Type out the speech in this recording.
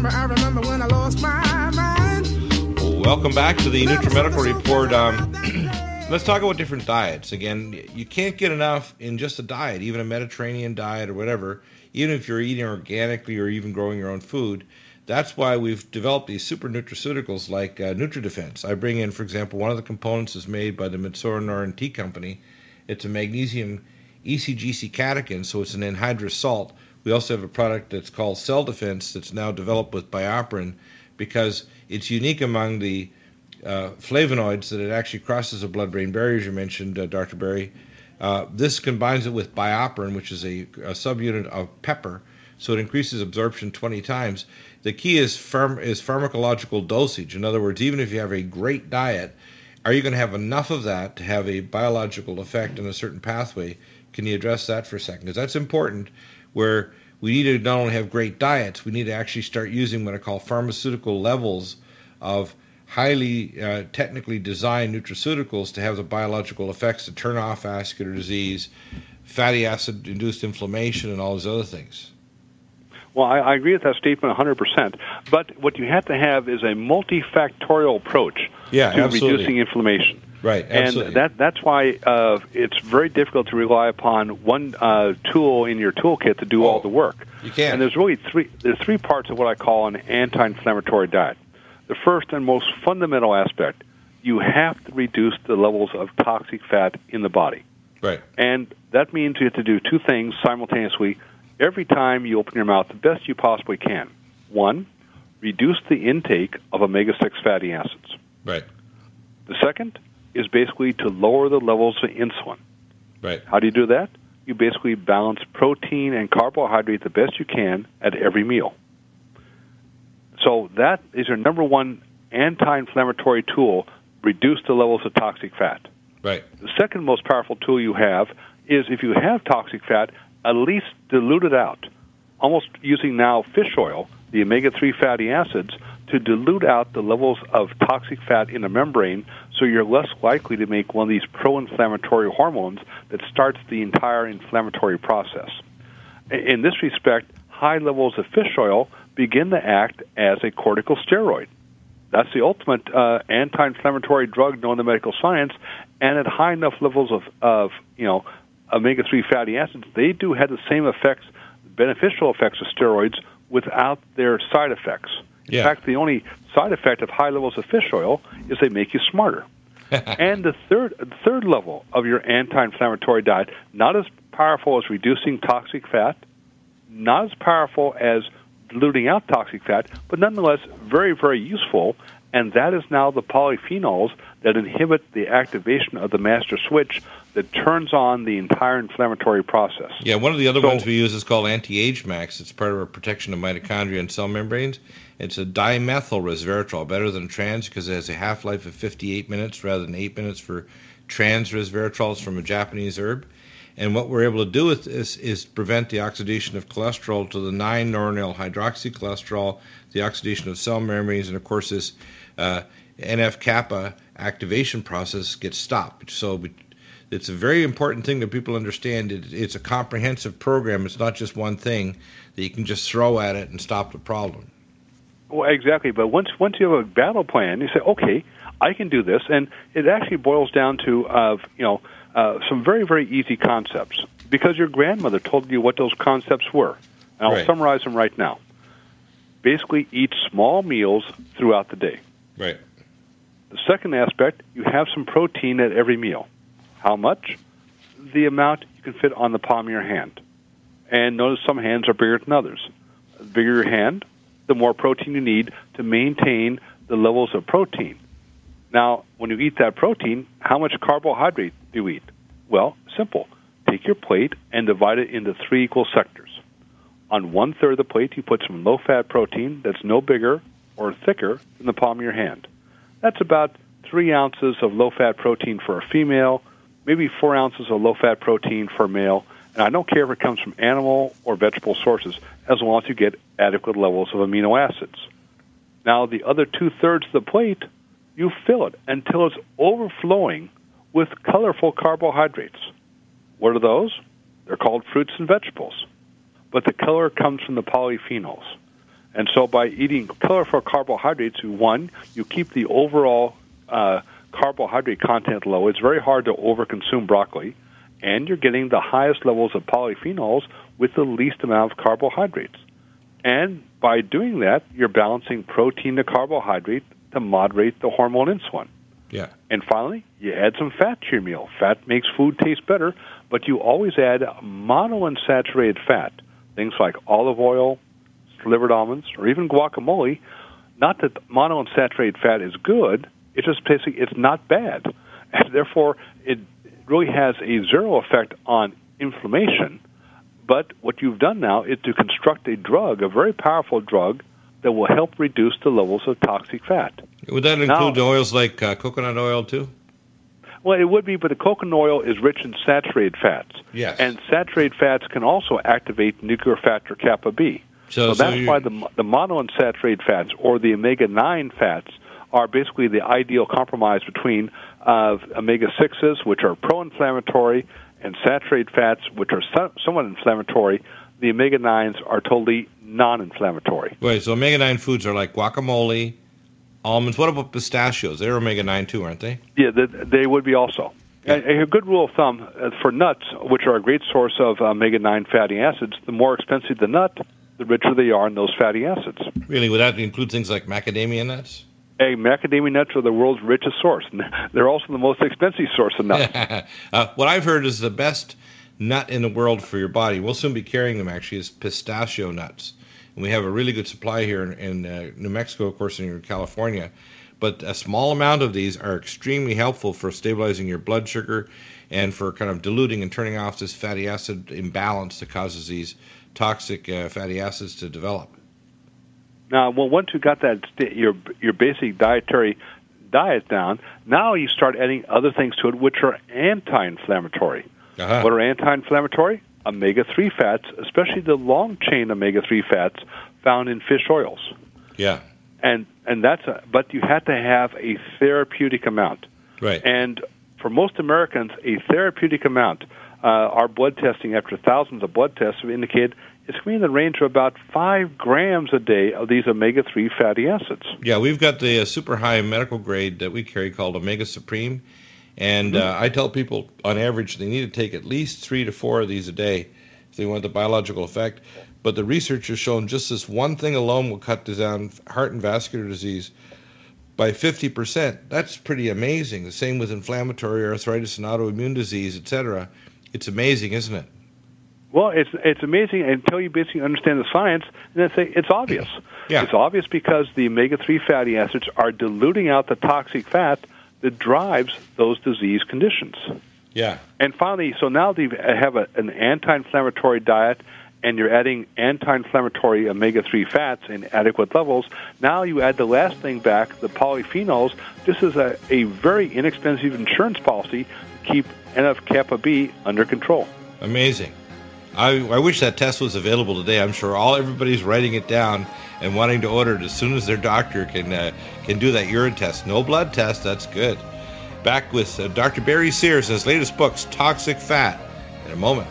remember when I lost my mind. Welcome back to the NutriMedical Report. Let's talk about different diets. Again, you can't get enough in just a diet, even a Mediterranean diet or whatever, even if you're eating organically or even growing your own food. That's why we've developed these super nutraceuticals like NutriDefense. I bring in, for example, one of the components is made by the Mitsubishi Tea Company. It's a magnesium ECGC catechin, so it's an anhydrous salt. We also have a product that's called Cell Defense that's now developed with BioPerine because it's unique among the flavonoids that it actually crosses the blood-brain barrier, as you mentioned, Dr. Barry. This combines it with BioPerine, which is a subunit of pepper, so it increases absorption 20 times. The key is pharmacological dosage. In other words, even if you have a great diet, are you going to have enough of that to have a biological effect in a certain pathway? Can you address that for a second? Because that's important, where we need to not only have great diets, we need to actually start using what I call pharmaceutical levels of highly technically designed nutraceuticals to have the biological effects to turn off vascular disease, fatty acid-induced inflammation, and all those other things. Well, I agree with that statement 100%. But what you have to have is a multifactorial approach to absolutely. reducing inflammation. Right, absolutely. And that's why it's very difficult to rely upon one tool in your toolkit to do all the work. You can't. And there's really three parts of what I call an anti-inflammatory diet. The first and most fundamental aspect, you have to reduce the levels of toxic fat in the body. Right. And that means you have to do two things simultaneously every time you open your mouth the best you possibly can. One, reduce the intake of omega-6 fatty acids. Right. The second is basically to lower the levels of insulin. Right. How do you do that? You basically balance protein and carbohydrate the best you can at every meal. So that is your number one anti-inflammatory tool, reduce the levels of toxic fat. Right. The second most powerful tool you have is if you have toxic fat, at least dilute it out, almost using now fish oil, the omega-3 fatty acids, to dilute out the levels of toxic fat in the membrane so you're less likely to make one of these pro-inflammatory hormones that starts the entire inflammatory process. In this respect, high levels of fish oil begin to act as a corticosteroid. That's the ultimate anti-inflammatory drug known in medical science, and at high enough levels of omega-3 fatty acids, they do have the same effects, beneficial effects of steroids without their side effects. In fact, the only side effect of high levels of fish oil is they make you smarter. And the third level of your anti-inflammatory diet, not as powerful as reducing toxic fat, not as powerful as diluting out toxic fat, but nonetheless very, very useful, and that is now the polyphenols that inhibit the activation of the master switch that turns on the entire inflammatory process. Yeah, one of the other ones we use is called Anti-Age Max. It's part of our protection of mitochondria and cell membranes. It's a dimethyl resveratrol, better than trans because it has a half-life of 58 minutes rather than 8 minutes for trans resveratrol. It's from a Japanese herb. And what we're able to do with this is prevent the oxidation of cholesterol to the 9-noronyl hydroxycholesterol, the oxidation of cell membranes, and of course this NF-kappa activation process gets stopped. So it's a very important thing that people understand. It's a comprehensive program. It's not just one thing that you can just throw at it and stop the problem. Well, exactly. But once you have a battle plan, you say, okay, I can do this. And it actually boils down to, some very, very easy concepts. Because your grandmother told you what those concepts were. And I'll summarize them right now. Basically, eat small meals throughout the day. Right. The second aspect, you have some protein at every meal. How much? The amount you can fit on the palm of your hand. And notice some hands are bigger than others. The bigger your hand, the more protein you need to maintain the levels of protein. Now, when you eat that protein, how much carbohydrate do you eat? Well, simple. Take your plate and divide it into 3 equal sectors. On 1/3 of the plate, you put some low-fat protein that's no bigger or thicker than the palm of your hand. That's about 3 ounces of low-fat protein for a female, maybe 4 ounces of low-fat protein for a male, and I don't care if it comes from animal or vegetable sources, as long as you get adequate levels of amino acids. Now, the other 2/3 of the plate, you fill it until it's overflowing with colorful carbohydrates. What are those? They're called fruits and vegetables. But the color comes from the polyphenols. And so by eating colorful carbohydrates, one, you keep the overall carbohydrate content low. It's very hard to overconsume broccoli. And you're getting the highest levels of polyphenols with the least amount of carbohydrates. And by doing that, you're balancing protein to carbohydrate to moderate the hormone insulin. Yeah. And finally, you add some fat to your meal. Fat makes food taste better, but you always add monounsaturated fat, things like olive oil, slivered almonds, or even guacamole. Not that monounsaturated fat is good, it's just basically it's not bad. And therefore, it really has a zero effect on inflammation. But what you've done now is to construct a drug, a very powerful drug, that will help reduce the levels of toxic fat. Would that include oils like coconut oil too? Well, it would be, but the coconut oil is rich in saturated fats. Yes. And saturated fats can also activate nuclear factor kappa B. So that's why the monounsaturated fats or the omega-9 fats are basically the ideal compromise between omega-6s, which are pro-inflammatory, and saturated fats, which are somewhat inflammatory. The omega-9s are totally non-inflammatory. Right, so omega-9 foods are like guacamole, almonds. What about pistachios? They're omega-9 too, aren't they? Yeah, they would be also. Yeah. A good rule of thumb for nuts, which are a great source of omega-9 fatty acids, the more expensive the nut, the richer they are in those fatty acids. Really? Would that include things like macadamia nuts? Macadamia nuts are the world's richest source. They're also the most expensive source of nuts. What I've heard is the best nut in the world for your body, we'll soon be carrying them actually, is pistachio nuts. And we have a really good supply here in New Mexico, of course, and in California. But a small amount of these are extremely helpful for stabilizing your blood sugar and for kind of diluting and turning off this fatty acid imbalance that causes these toxic fatty acids to develop. Now, well, once you got that your basic dietary diet down, now you start adding other things to it, which are anti-inflammatory. Uh-huh. What are anti-inflammatory? Omega-3 fats, especially the long-chain omega-3 fats found in fish oils. Yeah. And that's but you have to have a therapeutic amount. Right. And for most Americans, a therapeutic amount, our blood testing after thousands of blood tests have indicated it's going to be in the range of about 5 grams a day of these omega-3 fatty acids. Yeah, we've got the super high medical grade that we carry called Omega Supreme. And I tell people, on average, they need to take at least 3 to 4 of these a day if they want the biological effect. But the research has shown just this one thing alone will cut down heart and vascular disease by 50%. That's pretty amazing. The same with inflammatory arthritis and autoimmune disease, etc. It's amazing, isn't it? Well, it's amazing until you basically understand the science, and then say it's obvious. Yeah. It's obvious because the omega-3 fatty acids are diluting out the toxic fat that drives those disease conditions. Yeah. And finally, so now you have an anti-inflammatory diet, and you're adding anti-inflammatory omega-3 fats in adequate levels. Now you add the last thing back, the polyphenols. This is a very inexpensive insurance policy to keep NF-kappa B under control. Amazing. I wish that test was available today. I'm sure everybody's writing it down and wanting to order it as soon as their doctor can do that urine test. No blood test, that's good. Back with Dr. Barry Sears and his latest books, Toxic Fat, in a moment.